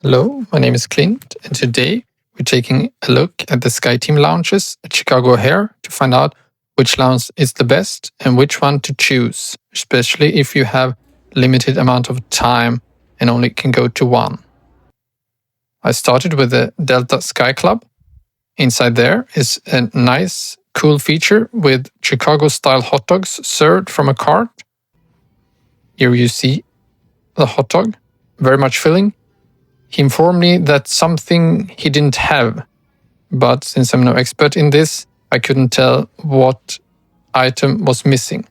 Hello, my name is Clint, and today we're taking a look at the SkyTeam lounges at Chicago O'Hare to find out which lounge is the best and which one to choose, especially if you have limited amount of time and only can go to one. I started with the Delta Sky Club. Inside there is a nice, cool feature with Chicago-style hot dogs served from a cart. Here you see the hot dog, very much filling. He informed me that something he didn't have, but since I'm no expert in this, I couldn't tell what item was missing.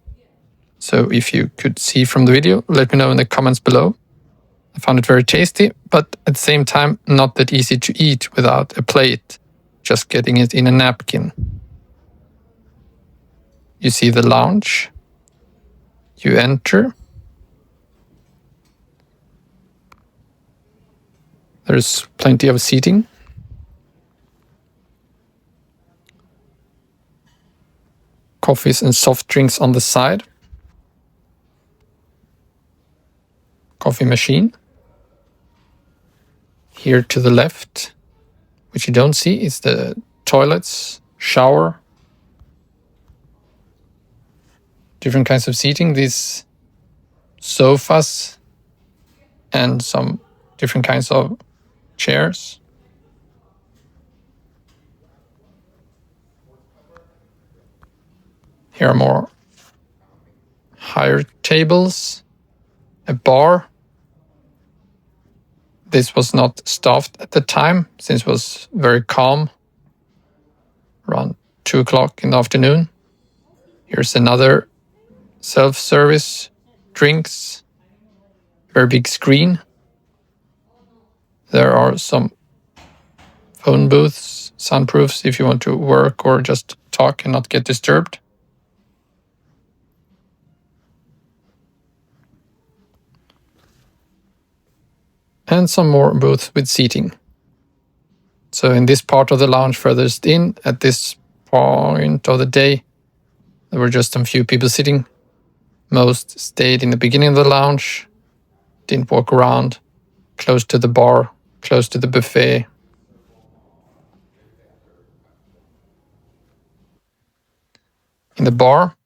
So if you could see from the video, let me know in the comments below. I found it very tasty, but at the same time, not that easy to eat without a plate, just getting it in a napkin. You see the lounge. You enter. There's plenty of seating. Coffees and soft drinks on the side. Coffee machine. Here to the left, which you don't see, is the toilets, shower. Different kinds of seating, these sofas and some different kinds of chairs. Here are more higher tables, a bar. This was not staffed at the time since it was very calm, around 2 o'clock in the afternoon. Here's another self-service drinks, very big screen. There are some phone booths, soundproofs if you want to work or just talk and not get disturbed. And some more booths with seating. So in this part of the lounge furthest in, at this point of the day, there were just a few people sitting. Most stayed in the beginning of the lounge, didn't walk around, close to the bar, close to the buffet. In the bar,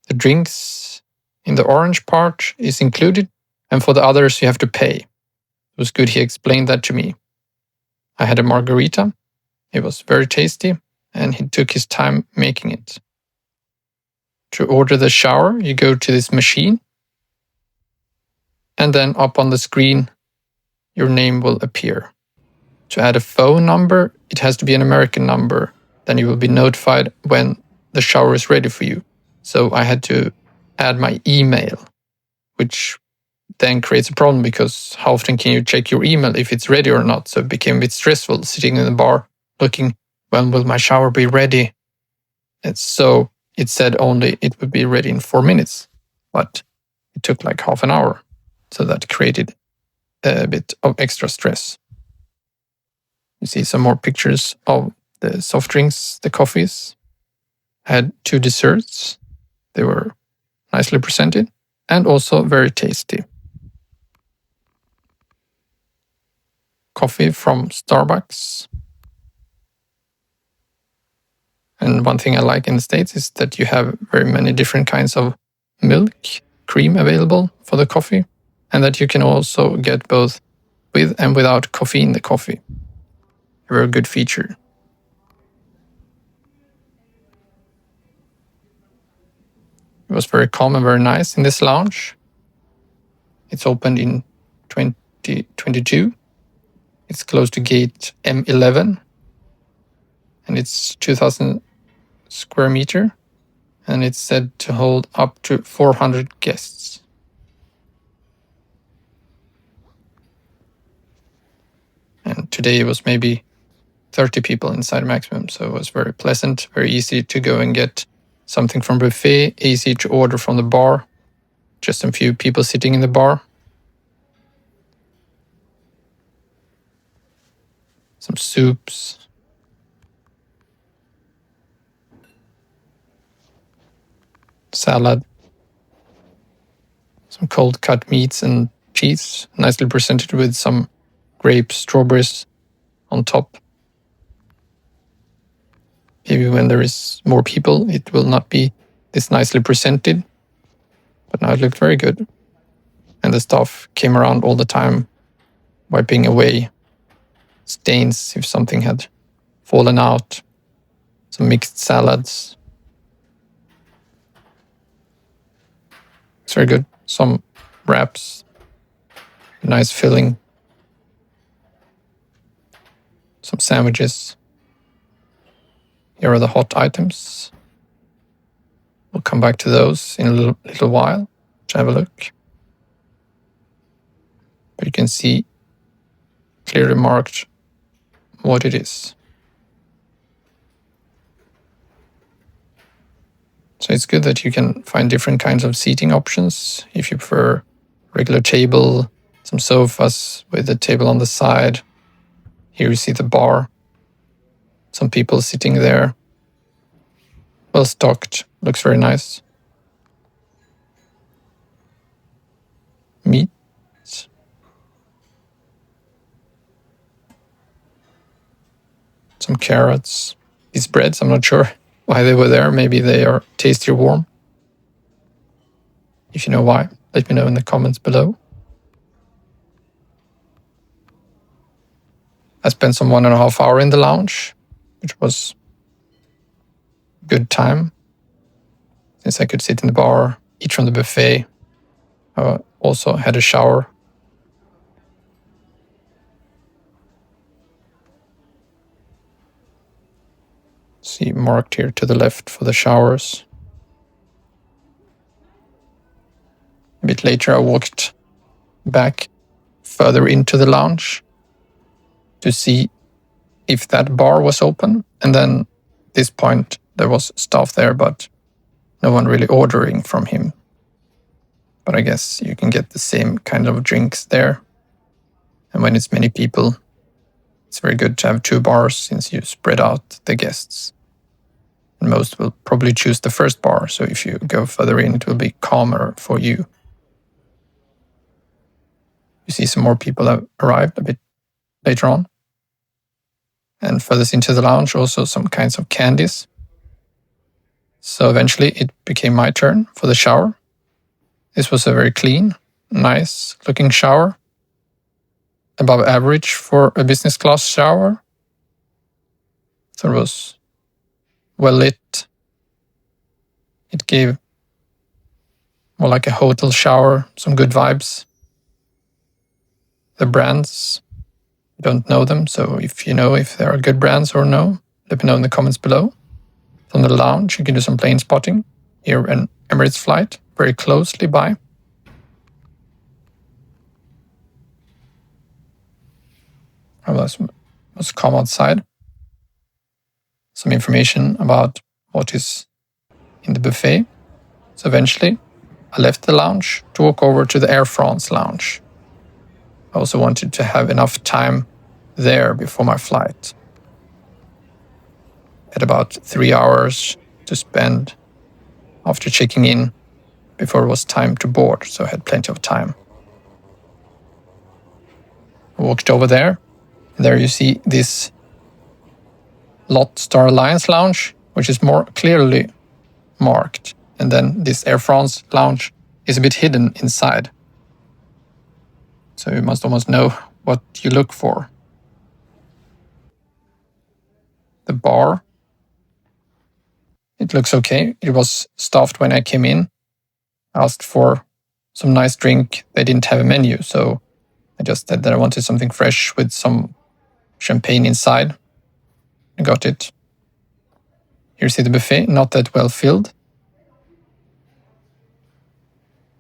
the drinks in the orange part is included, and for the others you have to pay. It was good he explained that to me. I had a margarita. It was very tasty, and he took his time making it. To order the shower, you go to this machine, and then up on the screen, your name will appear. To add a phone number, it has to be an American number. Then you will be notified when the shower is ready for you. So I had to add my email, which then creates a problem because how often can you check your email if it's ready or not? So it became a bit stressful sitting in the bar looking, when will my shower be ready? And so it said only it would be ready in 4 minutes, but it took like half an hour. So that created a bit of extra stress. You see some more pictures of the soft drinks, the coffees. I had 2 desserts. They were nicely presented and also very tasty. Coffee from Starbucks. And one thing I like in the States is that you have very many different kinds of milk, cream available for the coffee, and that you can also get both with and without coffee in the coffee. A very good feature. It was very calm and very nice in this lounge. It's opened in 2022. It's close to gate M11. And it's 2,000 square meter. And it's said to hold up to 400 guests. And today it was maybe 30 people inside maximum. So it was very pleasant, very easy to go and get something from buffet, easy to order from the bar. Just a few people sitting in the bar. Some soups. Salad. Some cold cut meats and cheese, nicely presented with some grapes, strawberries on top. Maybe when there is more people, it will not be this nicely presented. But now it looked very good. And the staff came around all the time, wiping away stains if something had fallen out. Some mixed salads. It's very good. Some wraps. Nice filling. Some sandwiches. Here are the hot items. We'll come back to those in a little while to have a look. But you can see clearly marked what it is. So it's good that you can find different kinds of seating options. If you prefer regular table, some sofas with a table on the side. Here you see the bar. Some people sitting there. Well stocked. Looks very nice. Meat. Some carrots. These breads, I'm not sure why they were there. Maybe they are tastier warm. If you know why, let me know in the comments below. I spent some 1.5 hours in the lounge, which was a good time. Since I could sit in the bar, eat from the buffet. I also had a shower. See marked here to the left for the showers. A bit later I walked back further into the lounge to see if that bar was open. And then at this point there was staff there, but no one really ordering from him. But I guess you can get the same kind of drinks there. And when it's many people, it's very good to have 2 bars since you spread out the guests. And most will probably choose the first bar, so if you go further in, it will be calmer for you. You see some more people have arrived a bit later on. And further into the lounge, also some kinds of candies. So eventually it became my turn for the shower. This was a very clean, nice looking shower. Above average for a business class shower. So it was well lit. It gave more like a hotel shower, some good vibes. The brands, I don't know them, so if you know if there are good brands or no, let me know in the comments below. From the lounge, you can do some plane spotting. Here an Emirates flight, very closely by. I was calm outside. Some information about what is in the buffet. So eventually, I left the lounge to walk over to the Air France lounge. I also wanted to have enough time there before my flight. Had about 3 hours to spend after checking in before it was time to board, so I had plenty of time. I walked over there, and there you see this LOT Star Alliance lounge, which is more clearly marked. And then this Air France lounge is a bit hidden inside. So you must almost know what you look for. The bar, it looks okay. It was staffed when I came in. I asked for some nice drink. They didn't have a menu, so I just said that I wanted something fresh with some champagne inside. I got it. Here you see the buffet, not that well filled.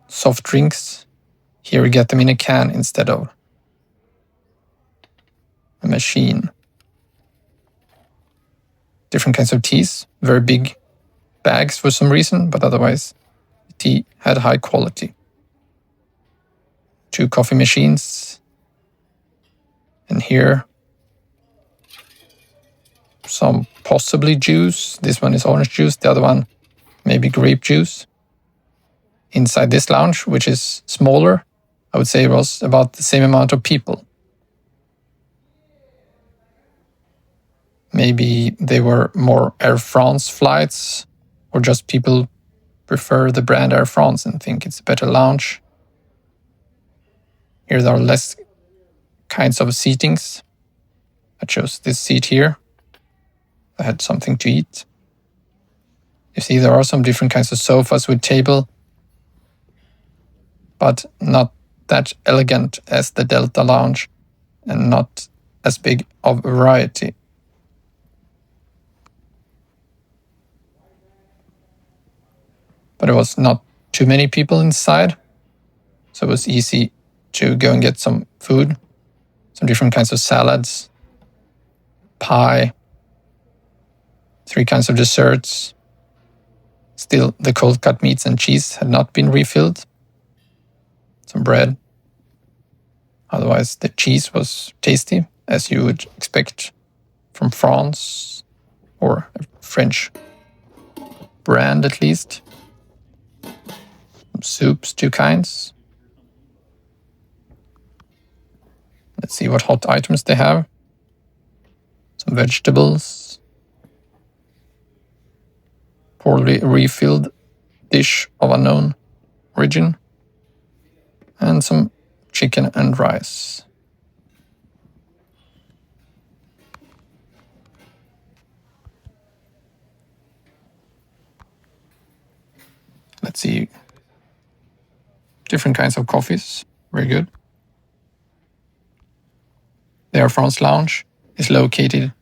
Soft drinks. Here we get them in a can instead of a machine. Different kinds of teas, very big bags for some reason, but otherwise the tea had high quality. 2 coffee machines. And here some possibly juice. This one is orange juice, the other one maybe grape juice. Inside this lounge, which is smaller, I would say it was about the same amount of people. Maybe they were more Air France flights, or just people prefer the brand Air France and think it's a better lounge. Here there are less kinds of seatings. I chose this seat here. I had something to eat. You see, there are some different kinds of sofas with table, but not that elegant as the Delta Lounge and not as big of a variety. But there was not too many people inside, so it was easy to go and get some food, some different kinds of salads, pie, 3 kinds of desserts. Still, the cold cut meats and cheese had not been refilled. Some bread. Otherwise, the cheese was tasty, as you would expect from France, or a French brand at least. Some soups, 2 kinds. Let's see what hot items they have. Some vegetables. Poorly refilled dish of unknown origin. And some chicken and rice. Let's see. Different kinds of coffees. Very good. The Air France Lounge is located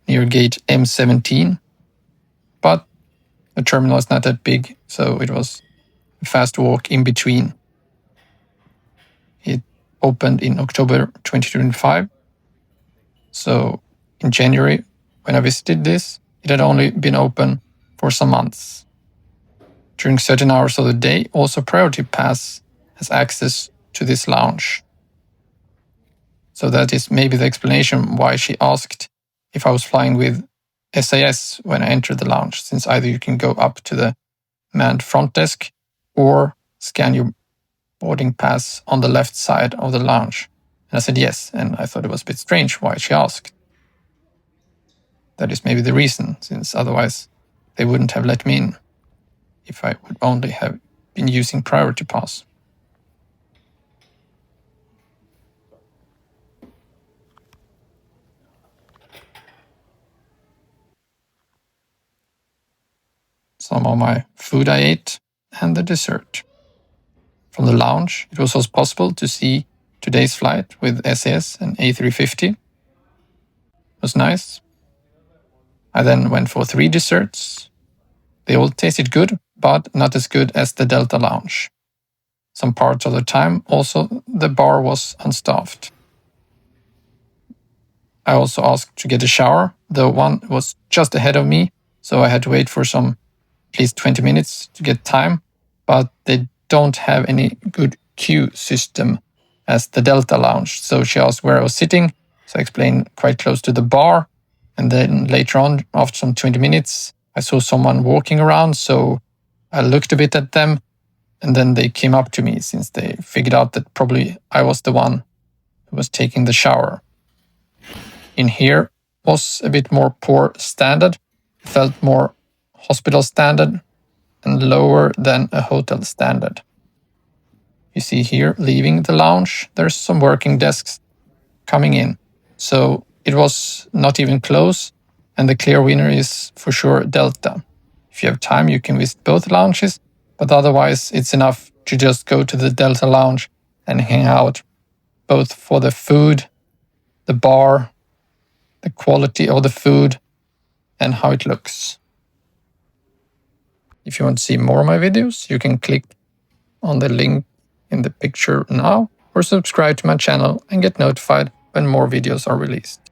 near gate M17, but the terminal is not that big, so it was a fast walk in between. It opened in October 2025, so in January, when I visited this, it had only been open for some months. During certain hours of the day, also Priority Pass has access to this lounge. So that is maybe the explanation why she asked if I was flying with SAS when I entered the lounge, since either you can go up to the manned front desk or scan your boarding pass on the left side of the lounge. And I said yes, and I thought it was a bit strange why she asked. That is maybe the reason, since otherwise they wouldn't have let me in if I would only have been using Priority Pass. Some of my food I ate, and the dessert. From the lounge, it was also possible to see today's flight with SAS and A350. It was nice. I then went for 3 desserts. They all tasted good, but not as good as the Delta Lounge. Some parts of the time, also, the bar was unstaffed. I also asked to get a shower, though one was just ahead of me, so I had to wait for at least 20 minutes to get time, but they don't have any good queue system as the Delta Lounge. So she asked where I was sitting, so I explained quite close to the bar, and then later on, after some 20 minutes, I saw someone walking around, so I looked a bit at them, and then they came up to me since they figured out that probably I was the one who was taking the shower. In here was a bit more poor standard, felt more hospital standard and lower than a hotel standard. You see here, leaving the lounge, there's some working desks coming in. So it was not even close, and the clear winner is for sure Delta. If you have time, you can visit both lounges, but otherwise it's enough to just go to the Delta Lounge and hang out, both for the food, the bar, the quality of the food, and how it looks. If you want to see more of my videos, you can click on the link in the picture now or subscribe to my channel and get notified when more videos are released.